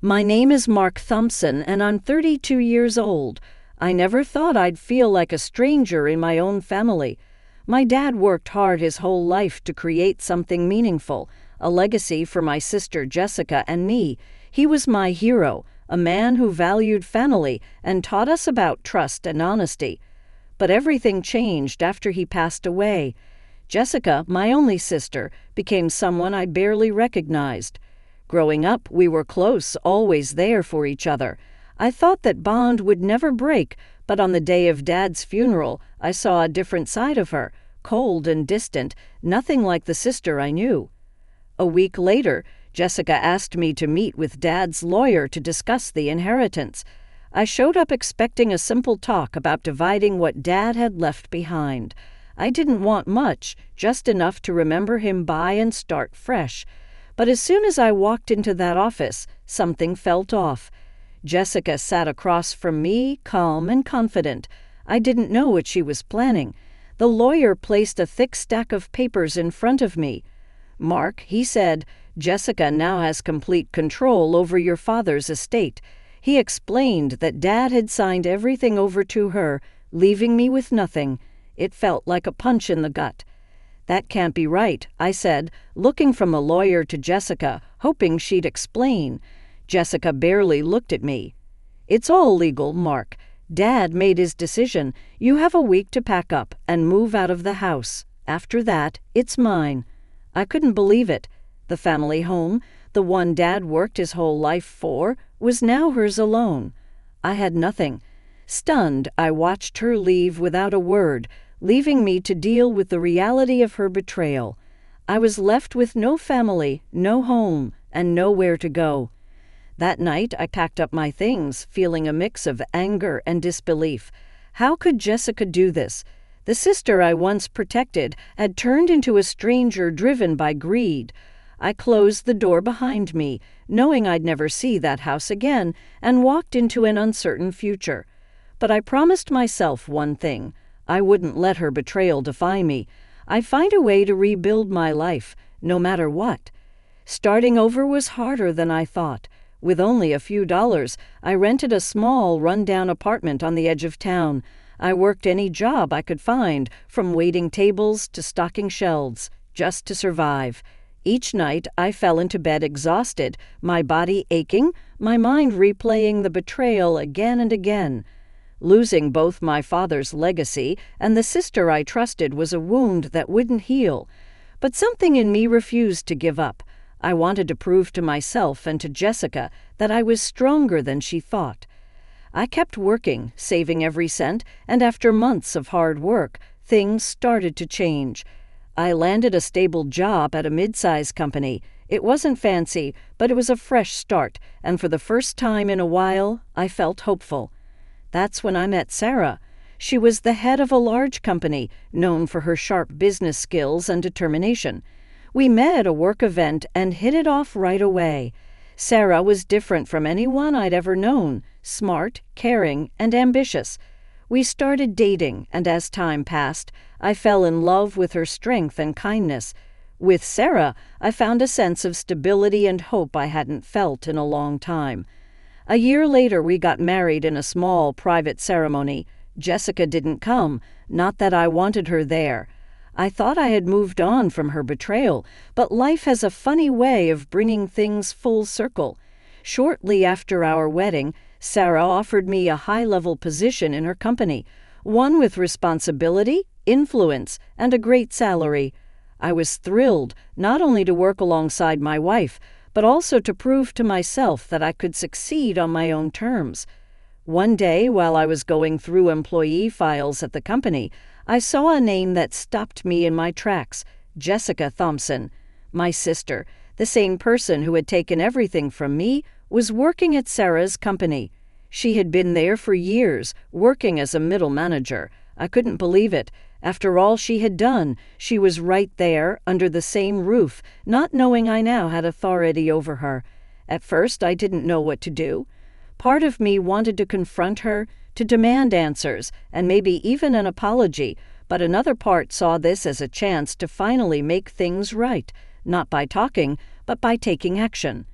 My name is Mark Thompson, and I'm 32 years old. I never thought I'd feel like a stranger in my own family. My dad worked hard his whole life to create something meaningful, a legacy for my sister Jessica and me. He was my hero, a man who valued family and taught us about trust and honesty. But everything changed after he passed away. Jessica, my only sister, became someone I barely recognized. Growing up, we were close, always there for each other. I thought that bond would never break, but on the day of Dad's funeral, I saw a different side of her, cold and distant, nothing like the sister I knew. A week later, Jessica asked me to meet with Dad's lawyer to discuss the inheritance. I showed up expecting a simple talk about dividing what Dad had left behind. I didn't want much, just enough to remember him by and start fresh. But as soon as I walked into that office, something felt off. Jessica sat across from me, calm and confident. I didn't know what she was planning. The lawyer placed a thick stack of papers in front of me. "Mark," he said, "Jessica now has complete control over your father's estate." He explained that Dad had signed everything over to her, leaving me with nothing. It felt like a punch in the gut. "That can't be right," I said, looking from the lawyer to Jessica, hoping she'd explain. Jessica barely looked at me. "It's all legal, Mark. Dad made his decision. You have a week to pack up and move out of the house. After that, it's mine." I couldn't believe it. The family home, the one Dad worked his whole life for, was now hers alone. I had nothing. Stunned, I watched her leave without a word, leaving me to deal with the reality of her betrayal. I was left with no family, no home, and nowhere to go. That night, I packed up my things, feeling a mix of anger and disbelief. How could Jessica do this? The sister I once protected had turned into a stranger driven by greed. I closed the door behind me, knowing I'd never see that house again, and walked into an uncertain future. But I promised myself one thing. I wouldn't let her betrayal define me. I'd find a way to rebuild my life, no matter what. Starting over was harder than I thought. With only a few dollars, I rented a small, run-down apartment on the edge of town. I worked any job I could find, from waiting tables to stocking shelves, just to survive. Each night, I fell into bed exhausted, my body aching, my mind replaying the betrayal again and again. Losing both my father's legacy and the sister I trusted was a wound that wouldn't heal. But something in me refused to give up. I wanted to prove to myself and to Jessica that I was stronger than she thought. I kept working, saving every cent, and after months of hard work, things started to change. I landed a stable job at a mid-sized company. It wasn't fancy, but it was a fresh start, and for the first time in a while, I felt hopeful. That's when I met Sarah. She was the head of a large company, known for her sharp business skills and determination. We met at a work event and hit it off right away. Sarah was different from anyone I'd ever known, smart, caring, and ambitious. We started dating, and as time passed, I fell in love with her strength and kindness. With Sarah, I found a sense of stability and hope I hadn't felt in a long time. A year later, we got married in a small, private ceremony. Jessica didn't come, not that I wanted her there. I thought I had moved on from her betrayal, but life has a funny way of bringing things full circle. Shortly after our wedding, Sarah offered me a high-level position in her company, one with responsibility, influence, and a great salary. I was thrilled not only to work alongside my wife, but also to prove to myself that I could succeed on my own terms. One day, while I was going through employee files at the company, I saw a name that stopped me in my tracks: Jessica Thompson. My sister, the same person who had taken everything from me, was working at Sarah's company. She had been there for years, working as a middle manager. I couldn't believe it. After all she had done, she was right there, under the same roof, not knowing I now had authority over her. At first, I didn't know what to do. Part of me wanted to confront her, to demand answers, and maybe even an apology, but another part saw this as a chance to finally make things right, not by talking, but by taking action.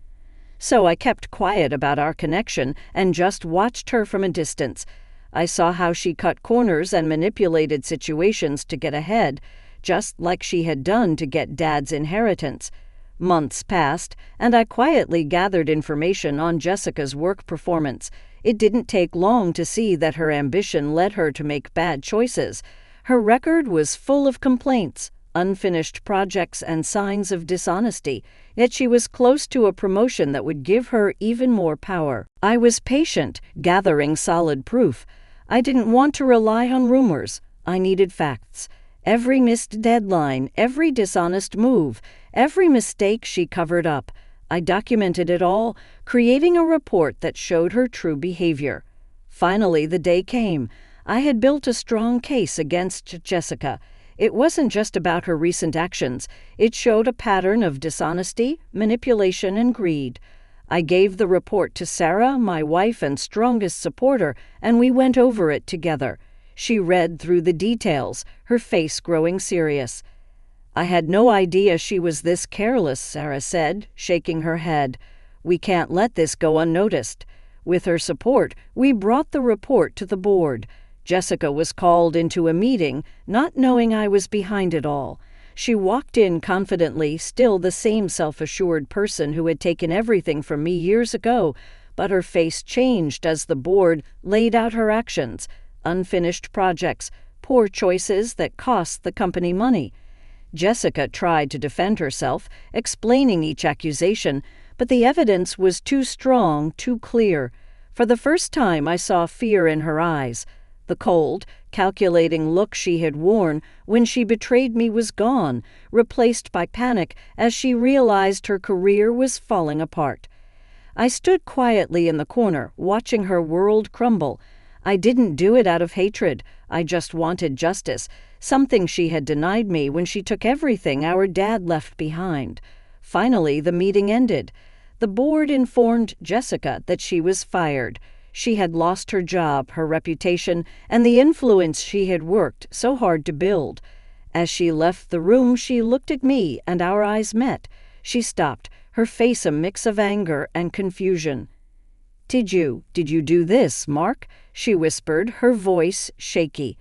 So I kept quiet about our connection and just watched her from a distance. I saw how she cut corners and manipulated situations to get ahead, just like she had done to get Dad's inheritance. Months passed, and I quietly gathered information on Jessica's work performance. It didn't take long to see that her ambition led her to make bad choices. Her record was full of complaints, unfinished projects, and signs of dishonesty, yet she was close to a promotion that would give her even more power. I was patient, gathering solid proof. I didn't want to rely on rumors. I needed facts. Every missed deadline, every dishonest move, every mistake she covered up. I documented it all, creating a report that showed her true behavior. Finally, the day came. I had built a strong case against Jessica. It wasn't just about her recent actions. It showed a pattern of dishonesty, manipulation, and greed. I gave the report to Sarah, my wife and strongest supporter, and we went over it together. She read through the details, her face growing serious. "I had no idea she was this careless," Sarah said, shaking her head. "We can't let this go unnoticed." With her support, we brought the report to the board. Jessica was called into a meeting, not knowing I was behind it all. She walked in confidently, still the same self-assured person who had taken everything from me years ago, but her face changed as the board laid out her actions. Unfinished projects, poor choices that cost the company money. Jessica tried to defend herself, explaining each accusation, but the evidence was too strong, too clear. For the first time, I saw fear in her eyes. The cold, calculating look she had worn when she betrayed me was gone, replaced by panic as she realized her career was falling apart. I stood quietly in the corner, watching her world crumble. I didn't do it out of hatred. I just wanted justice, something she had denied me when she took everything our dad left behind. Finally, the meeting ended. The board informed Jessica that she was fired. She had lost her job, her reputation, and the influence she had worked so hard to build. As she left the room, she looked at me, and our eyes met. She stopped, her face a mix of anger and confusion. Did you do this, Mark?" she whispered, her voice shaky.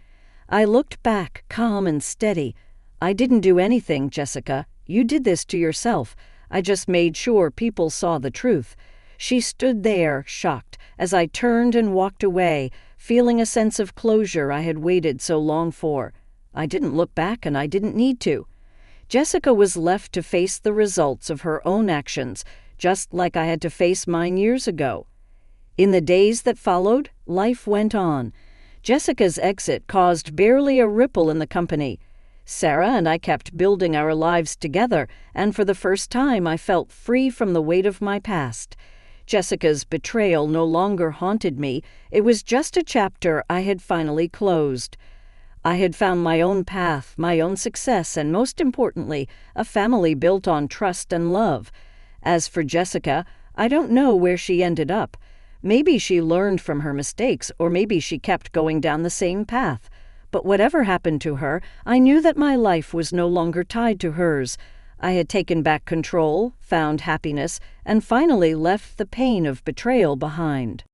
I looked back, calm and steady. "I didn't do anything, Jessica. You did this to yourself. I just made sure people saw the truth." She stood there, shocked, as I turned and walked away, feeling a sense of closure I had waited so long for. I didn't look back, and I didn't need to. Jessica was left to face the results of her own actions, just like I had to face mine years ago. In the days that followed, life went on. Jessica's exit caused barely a ripple in the company. Sarah and I kept building our lives together, and for the first time I felt free from the weight of my past. Jessica's betrayal no longer haunted me. It was just a chapter I had finally closed. I had found my own path, my own success, and most importantly, a family built on trust and love. As for Jessica, I don't know where she ended up. Maybe she learned from her mistakes, or maybe she kept going down the same path. But whatever happened to her, I knew that my life was no longer tied to hers. I had taken back control, found happiness, and finally left the pain of betrayal behind.